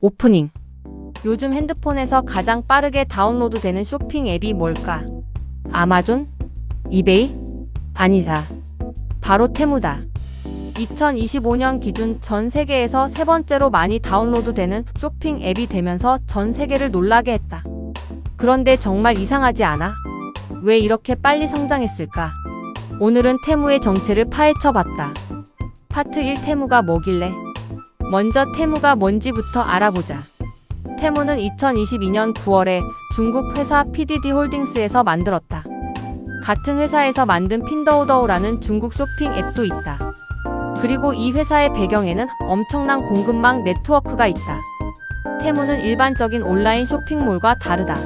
오프닝. 요즘 핸드폰에서 가장 빠르게 다운로드되는 쇼핑 앱이 뭘까? 아마존? 이베이? 아니다. 바로 테무다. 2025년 기준 전 세계에서 세 번째로 많이 다운로드되는 쇼핑 앱이 되면서 전 세계를 놀라게 했다. 그런데 정말 이상하지 않아? 왜 이렇게 빨리 성장했을까? 오늘은 테무의 정체를 파헤쳐봤다. 파트 1. 테무가 뭐길래? 먼저 테무가 뭔지부터 알아보자. 테무는 2022년 9월에 중국 회사 PDD 홀딩스에서 만들었다. 같은 회사에서 만든 핀더오더우라는 중국 쇼핑 앱도 있다. 그리고 이 회사의 배경에는 엄청난 공급망 네트워크가 있다. 테무는 일반적인 온라인 쇼핑몰과 다르다.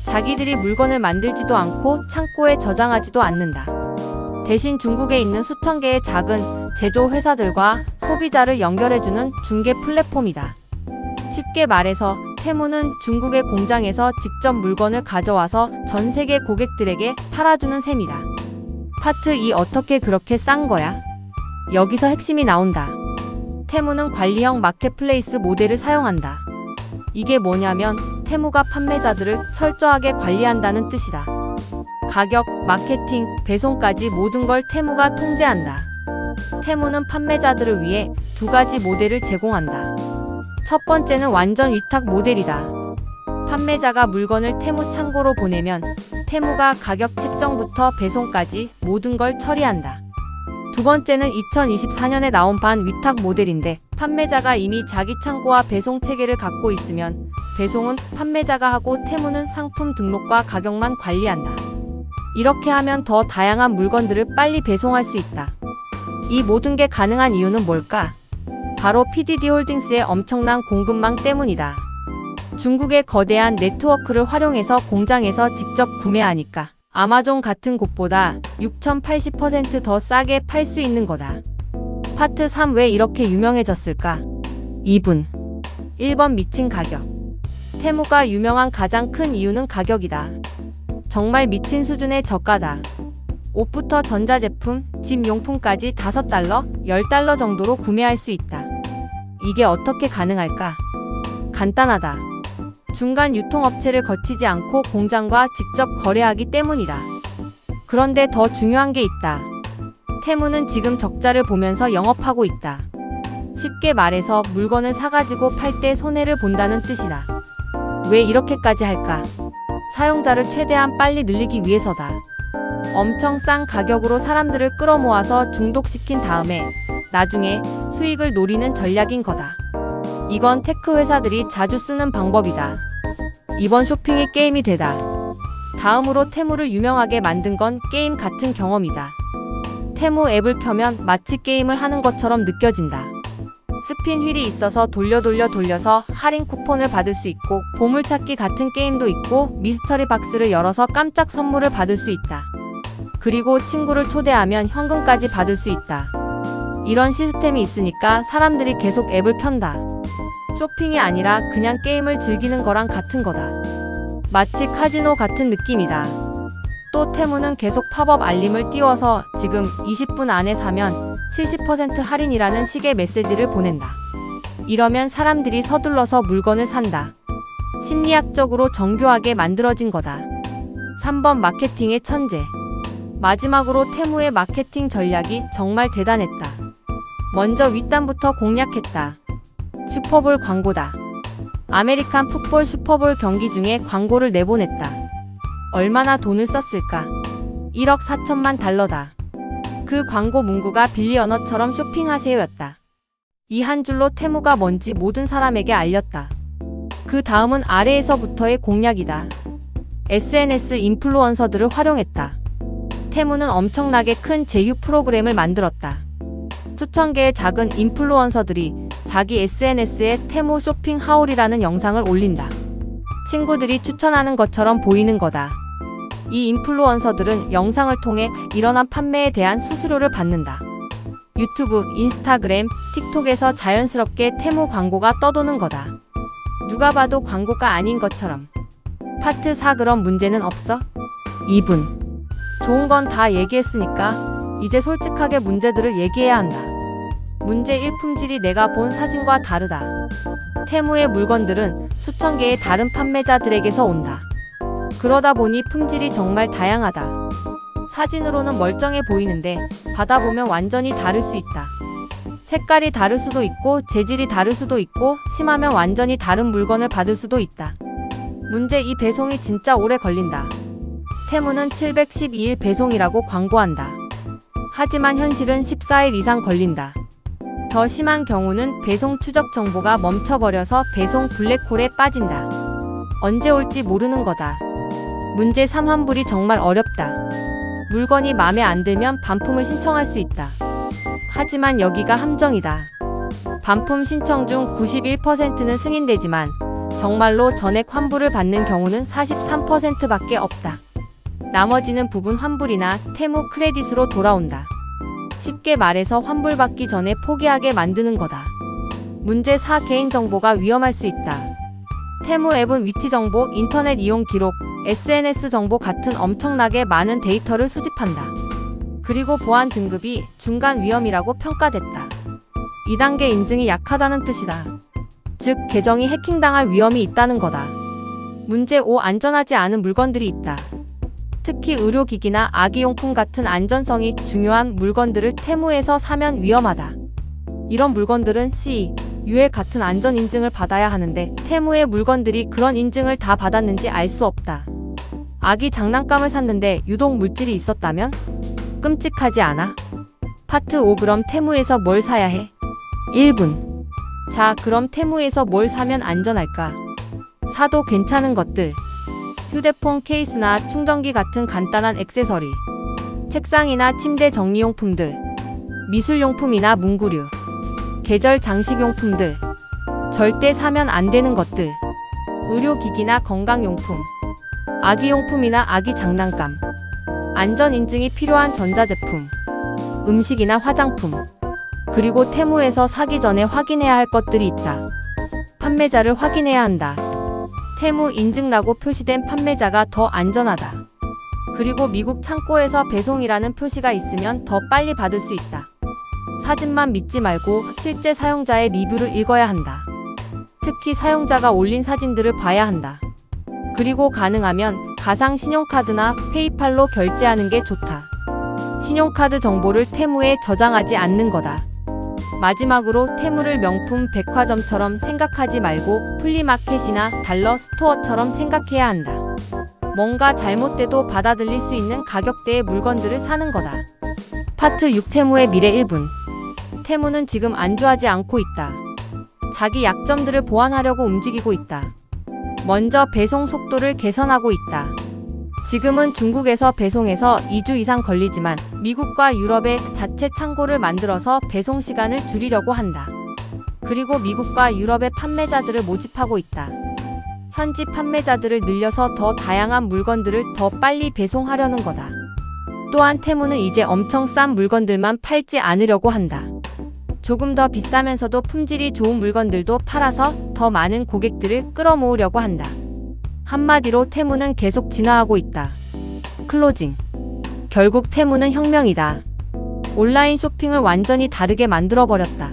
자기들이 물건을 만들지도 않고 창고에 저장하지도 않는다. 대신 중국에 있는 수천 개의 작은 제조 회사들과 소비자를 연결해주는 중개 플랫폼이다. 쉽게 말해서 테무는 중국의 공장에서 직접 물건을 가져와서 전 세계 고객들에게 팔아주는 셈이다. 파트 2. 어떻게 그렇게 싼 거야? 여기서 핵심이 나온다. 테무는 관리형 마켓플레이스 모델을 사용한다. 이게 뭐냐면 테무가 판매자들을 철저하게 관리한다는 뜻이다. 가격, 마케팅, 배송까지 모든 걸 테무가 통제한다. 테무는 판매자들을 위해 두 가지 모델을 제공한다. 첫 번째는 완전 위탁 모델이다. 판매자가 물건을 테무 창고로 보내면 테무가 가격 책정부터 배송까지 모든 걸 처리한다. 두 번째는 2024년에 나온 반 위탁 모델인데 판매자가 이미 자기 창고와 배송 체계를 갖고 있으면 배송은 판매자가 하고 테무는 상품 등록과 가격만 관리한다. 이렇게 하면 더 다양한 물건들을 빨리 배송할 수 있다. 이 모든 게 가능한 이유는 뭘까? 바로 PDD 홀딩스의 엄청난 공급망 때문이다. 중국의 거대한 네트워크를 활용해서 공장에서 직접 구매하니까 아마존 같은 곳보다 6,080% 더 싸게 팔 수 있는 거다. 파트 3. 왜 이렇게 유명해졌을까? 2분. 1번 미친 가격. 테무가 유명한 가장 큰 이유는 가격이다. 정말 미친 수준의 저가다. 옷부터 전자제품, 집 용품까지 $5, $10 정도로 구매할 수 있다. 이게 어떻게 가능할까? 간단하다. 중간 유통업체를 거치지 않고 공장과 직접 거래하기 때문이다. 그런데 더 중요한 게 있다. 테무는 지금 적자를 보면서 영업하고 있다. 쉽게 말해서 물건을 사가지고 팔 때 손해를 본다는 뜻이다. 왜 이렇게까지 할까? 사용자를 최대한 빨리 늘리기 위해서다. 엄청 싼 가격으로 사람들을 끌어모아서 중독시킨 다음에 나중에 수익을 노리는 전략인 거다. 이건 테크 회사들이 자주 쓰는 방법이다. 이번 쇼핑이 게임이 되다. 다음으로 테무를 유명하게 만든 건 게임 같은 경험이다. 테무 앱을 켜면 마치 게임을 하는 것처럼 느껴진다. 스핀 휠이 있어서 돌려서 할인 쿠폰을 받을 수 있고 보물찾기 같은 게임도 있고 미스터리 박스를 열어서 깜짝 선물을 받을 수 있다. 그리고 친구를 초대하면 현금까지 받을 수 있다. 이런 시스템이 있으니까 사람들이 계속 앱을 켠다. 쇼핑이 아니라 그냥 게임을 즐기는 거랑 같은 거다. 마치 카지노 같은 느낌이다. 또 테무는 계속 팝업 알림을 띄워서 지금 20분 안에 사면 70% 할인이라는 식의 메시지를 보낸다. 이러면 사람들이 서둘러서 물건을 산다. 심리학적으로 정교하게 만들어진 거다. 3번 마케팅의 천재. 마지막으로 테무의 마케팅 전략이 정말 대단했다. 먼저 윗단부터 공략했다. 슈퍼볼 광고다. 아메리칸 풋볼 슈퍼볼 경기 중에 광고를 내보냈다. 얼마나 돈을 썼을까? 1억 4천만 달러다. 그 광고 문구가 빌리 언어처럼 쇼핑하세요였다. 이 한 줄로 테무가 뭔지 모든 사람에게 알렸다. 그 다음은 아래에서부터의 공략이다. SNS 인플루언서들을 활용했다. 테무는 엄청나게 큰 제휴 프로그램을 만들었다. 수천 개의 작은 인플루언서들이 자기 SNS에 테무 쇼핑 하울이라는 영상을 올린다. 친구들이 추천하는 것처럼 보이는 거다. 이 인플루언서들은 영상을 통해 일어난 판매에 대한 수수료를 받는다. 유튜브, 인스타그램, 틱톡에서 자연스럽게 테무 광고가 떠도는 거다. 누가 봐도 광고가 아닌 것처럼. 파트 4. 그럼 문제는 없어? 2분. 좋은 건 다 얘기했으니까 이제 솔직하게 문제들을 얘기해야 한다. 문제 1. 품질이 내가 본 사진과 다르다. 테무의 물건들은 수천 개의 다른 판매자들에게서 온다. 그러다 보니 품질이 정말 다양하다. 사진으로는 멀쩡해 보이는데 받아보면 완전히 다를 수 있다. 색깔이 다를 수도 있고 재질이 다를 수도 있고 심하면 완전히 다른 물건을 받을 수도 있다. 문제 2. 배송이 진짜 오래 걸린다. 테무는 712일 배송이라고 광고한다. 하지만 현실은 14일 이상 걸린다. 더 심한 경우는 배송 추적 정보가 멈춰버려서 배송 블랙홀에 빠진다. 언제 올지 모르는 거다. 문제 3. 환불이 정말 어렵다. 물건이 마음에 안 들면 반품을 신청할 수 있다. 하지만 여기가 함정이다. 반품 신청 중 91%는 승인되지만 정말로 전액 환불을 받는 경우는 43%밖에 없다. 나머지는 부분 환불이나 테무 크레딧으로 돌아온다. 쉽게 말해서 환불받기 전에 포기하게 만드는 거다. 문제 4. 개인정보가 위험할 수 있다. 테무 앱은 위치 정보, 인터넷 이용 기록, SNS 정보 같은 엄청나게 많은 데이터를 수집한다. 그리고 보안 등급이 중간 위험이라고 평가됐다. 2단계 인증이 약하다는 뜻이다. 즉, 계정이 해킹당할 위험이 있다는 거다. 문제 5. 안전하지 않은 물건들이 있다. 특히 의료기기나 아기용품 같은 안전성이 중요한 물건들을 테무에서 사면 위험하다. 이런 물건들은 CE, UL 같은 안전 인증을 받아야 하는데 테무의 물건들이 그런 인증을 다 받았는지 알 수 없다. 아기 장난감을 샀는데 유독 물질이 있었다면? 끔찍하지 않아? 파트 5. 그럼 테무에서 뭘 사야 해? 1분. 자, 그럼 테무에서 뭘 사면 안전할까? 사도 괜찮은 것들. 휴대폰 케이스나 충전기 같은 간단한 액세서리, 책상이나 침대 정리용품들, 미술용품이나 문구류, 계절 장식용품들, 절대 사면 안 되는 것들, 의료기기나 건강용품, 아기용품이나 아기 장난감, 안전인증이 필요한 전자제품, 음식이나 화장품, 그리고 테무에서 사기 전에 확인해야 할 것들이 있다. 판매자를 확인해야 한다. 테무 인증라고 표시된 판매자가 더 안전하다. 그리고 미국 창고에서 배송이라는 표시가 있으면 더 빨리 받을 수 있다. 사진만 믿지 말고 실제 사용자의 리뷰를 읽어야 한다. 특히 사용자가 올린 사진들을 봐야 한다. 그리고 가능하면 가상 신용카드나 페이팔로 결제하는 게 좋다. 신용카드 정보를 테무에 저장하지 않는 거다. 마지막으로 테무를 명품 백화점처럼 생각하지 말고 플리마켓이나 달러 스토어처럼 생각해야 한다. 뭔가 잘못돼도 받아들일 수 있는 가격대의 물건들을 사는 거다. 파트 6. 테무의 미래 1분. 테무는 지금 안주하지 않고 있다. 자기 약점들을 보완하려고 움직이고 있다. 먼저 배송 속도를 개선하고 있다. 지금은 중국에서 배송해서 2주 이상 걸리지만 미국과 유럽에 자체 창고를 만들어서 배송 시간을 줄이려고 한다. 그리고 미국과 유럽의 판매자들을 모집하고 있다. 현지 판매자들을 늘려서 더 다양한 물건들을 더 빨리 배송하려는 거다. 또한 테무는 이제 엄청 싼 물건들만 팔지 않으려고 한다. 조금 더 비싸면서도 품질이 좋은 물건들도 팔아서 더 많은 고객들을 끌어모으려고 한다. 한마디로 테무는 계속 진화하고 있다. 클로징. 결국 테무는 혁명이다. 온라인 쇼핑을 완전히 다르게 만들어버렸다.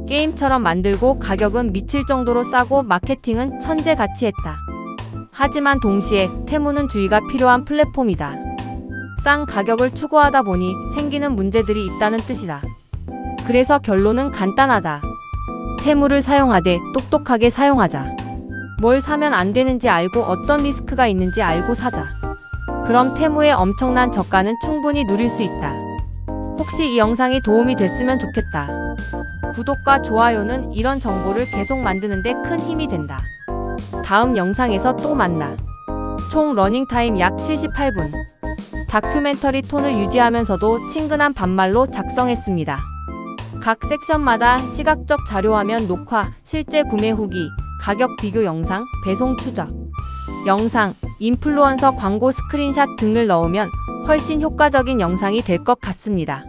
게임처럼 만들고 가격은 미칠 정도로 싸고 마케팅은 천재같이 했다. 하지만 동시에 테무는 주의가 필요한 플랫폼이다. 싼 가격을 추구하다 보니 생기는 문제들이 있다는 뜻이다. 그래서 결론은 간단하다. 테무를 사용하되 똑똑하게 사용하자. 뭘 사면 안 되는지 알고 어떤 리스크가 있는지 알고 사자. 그럼 테무의 엄청난 저가는 충분히 누릴 수 있다. 혹시 이 영상이 도움이 됐으면 좋겠다. 구독과 좋아요는 이런 정보를 계속 만드는데 큰 힘이 된다. 다음 영상에서 또 만나. 총 러닝타임 약 78분. 다큐멘터리 톤을 유지하면서도 친근한 반말로 작성했습니다. 각 섹션마다 시각적 자료화면 녹화, 실제 구매 후기, 가격 비교 영상, 배송 추적, 영상, 인플루언서 광고 스크린샷 등을 넣으면 훨씬 효과적인 영상이 될 것 같습니다.